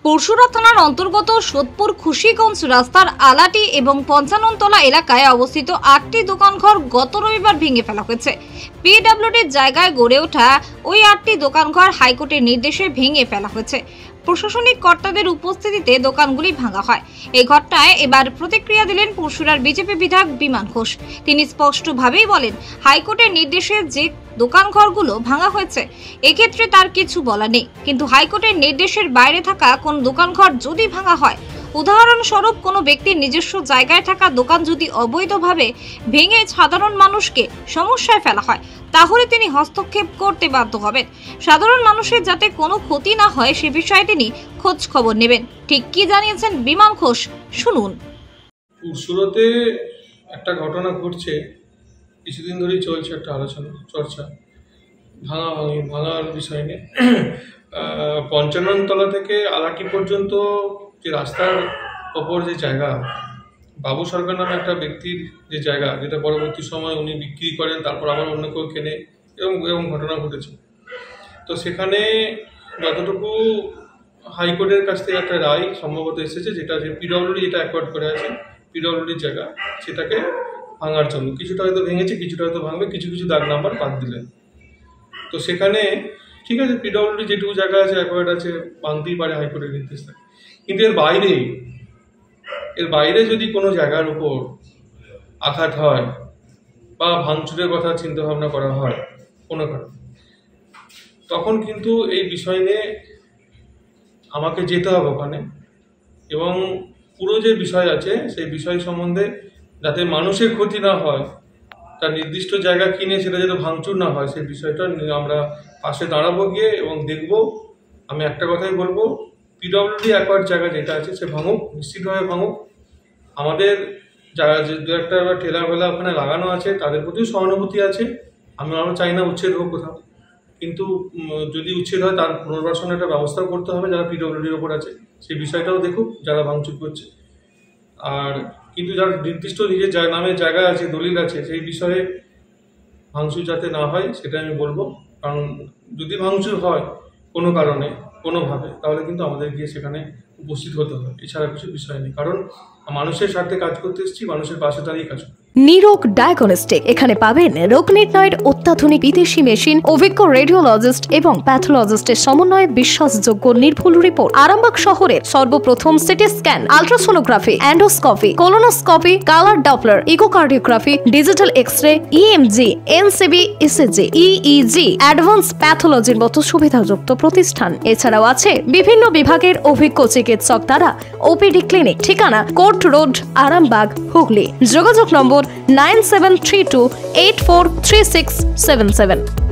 পরশুরা থানার অন্তর্গত সোদপুর খুশিগঞ্জ রাস্তার আলাটি এবং পঞ্চাননতলা এলাকায় অবস্থিত 8টি দোকানঘর গত রবিবার ভেঙে ফেলা হয়েছে। পিডব্লিউডির জায়গায় গড়ে ওঠা ওই 8টি দোকানঘর হাইকোর্টের নির্দেশে ভেঙে ফেলা হয়েছে। প্রশাসনিক কর্তাদের উপস্থিতিতে দোকানগুলি ভাঙা হয়। এই ঘটনায় এবার প্রতিক্রিয়া দিলেন পরশুরার বিজেপি বিধায়ক বিমান ঘোষ। তিনি স্পষ্টভাবেই বলেন, হাইকোর্টের নির্দেশে যে দোকানঘরগুলো ভাঙা হয়েছে এক্ষেত্রে তার কিছু বলার নেই, কিন্তু হাইকোর্টের নির্দেশের বাইরে থাকা কোন দোকানঘর যদি ভাঙা হয়, উদাহরণস্বরূপ কোনো ব্যক্তির নিজস্ব জায়গায় থাকা দোকান যদি অবৈধভাবে ভেঙে সাধারণ মানুষকে সমস্যায় ফেলা হয়, তাহলে তিনি হস্তক্ষেপ করতে বাধ্য হবেন। সাধারণ মানুষের যাতে কোনো ক্ষতি না হয় সে বিষয়ে তিনি খোঁজ খবর নেবেন। ঠিক কি জানিয়েছেন বিমান ঘোষ, শুনুন। পুরসুরতে একটা ঘটনা ঘটছে, কিছুদিন ধরেই চলছে একটা আলোচনা চর্চা ভাঙার বিষয় নিয়ে। পঞ্চাননতলা থেকে আলাটি পর্যন্ত যে রাস্তার ওপর যে জায়গা, বাবু সরকার নামে একটা ব্যক্তির যে জায়গা, যেটা পরবর্তী সময় উনি বিক্রি করেন, তারপর আবার অন্য কেউ কেনে, এরকম ঘটনা ঘটেছে। তো সেখানে যতটুকু হাইকোর্টের কাছ থেকে একটা রায় সম্ভবত এসেছে, যেটা যে পিডব্লিউডি যেটা অ্যাকোয়ার্ড করে আছে, পিডব্লিউডির জায়গা, সেটাকে ভাঙার জন্য কিছুটা হয়তো ভেঙেছে, কিছুটা হয়তো ভাঙবে, কিছু কিছু দাগ নাম্বার বাদ দিলেন। তো সেখানে ঠিক আছে, পিডব্লিউডি যেটুকু জায়গা আছে অ্যাকোয়ার্ড আছে, ভাঙতেই পারে হাইকোর্টের নির্দেশ থাকে। কিন্তু এর বাইরে যদি কোনো জায়গার উপর আঘাত হয় বা ভাঙচুরের কথা চিন্তা ভাবনা করা হয় কোনো কারণে, তখন কিন্তু এই বিষয় নিয়ে আমাকে যেতে হবে ওখানে, এবং পুরো যে বিষয় আছে সেই বিষয় সম্বন্ধে যাতে মানুষের ক্ষতি না হয়, তার নির্দিষ্ট জায়গা কিনে সেটা যাতে ভাঙচুর না হয়, সেই বিষয়টা আমরা পাশে দাঁড়াবো গিয়ে এবং দেখব। আমি একটা কথাই বলবো, পিডব্লিউডি অ্যাকোয়ার্ড জায়গা যেটা আছে সে ভাঙুক, নিশ্চিতভাবে ভাঙুক। আমাদের যারা যে দু একটা ঠেলা ফেলা ওখানে লাগানো আছে তাদের প্রতিও সহানুভূতি আছে। আমরা চাই না উচ্ছেদ হোক কোথাও, কিন্তু যদি উচ্ছেদ হয় তার পুনর্বাসনের একটা ব্যবস্থাও করতে হবে যারা পিডব্লিউডির ওপর আছে, সেই বিষয়টাও দেখুক যারা ভাঙচুর করছে। আর কিন্তু যার নির্দিষ্ট নিজের নামের জায়গা আছে, দলিল আছে, সেই বিষয়ে ভাঙচুর যাতে না হয় সেটা আমি বলবো। কারণ যদি ভাঙচুর হয় কোনো কারণে কোনোভাবে, তাহলে কিন্তু আমাদের গিয়ে সেখানে উপস্থিত হতে হবে, এছাড়া কিছু বিষয় নেই। কারণ মানুষের স্বার্থে কাজ করতে এসেছি, মানুষের পাশে দাঁড়িয়ে কাজ করতে। নিরোগ ডায়াগনস্টিক, এখানে পাবেন রোগ নির্ণয়ের অত্যাধুনিক বিদেশি মেশিন, অভিজ্ঞ রেডিওলজিস্ট এবং প্যাথোলজিস্টের সমন্বয়ে বিশ্বাসযোগ্য নির্ভুল রিপোর্ট। আরামবাগ শহরের সর্বপ্রথম CT scan, ultrasonography, endoscopy, colonoscopy, colour doppler, echocardiography, digital X-ray, EMG, NCV, ECG, EEG, advance প্যাথোলজির মতো সুবিধাযুক্ত প্রতিষ্ঠান। এছাড়াও আছে বিভিন্ন বিভাগের অভিজ্ঞ চিকিৎসক দ্বারা ওপিডি ক্লিনিক। ঠিকানা কোর্ট রোড, আরামবাগ, হুগলি। যোগাযোগ নম্বর 9732843677।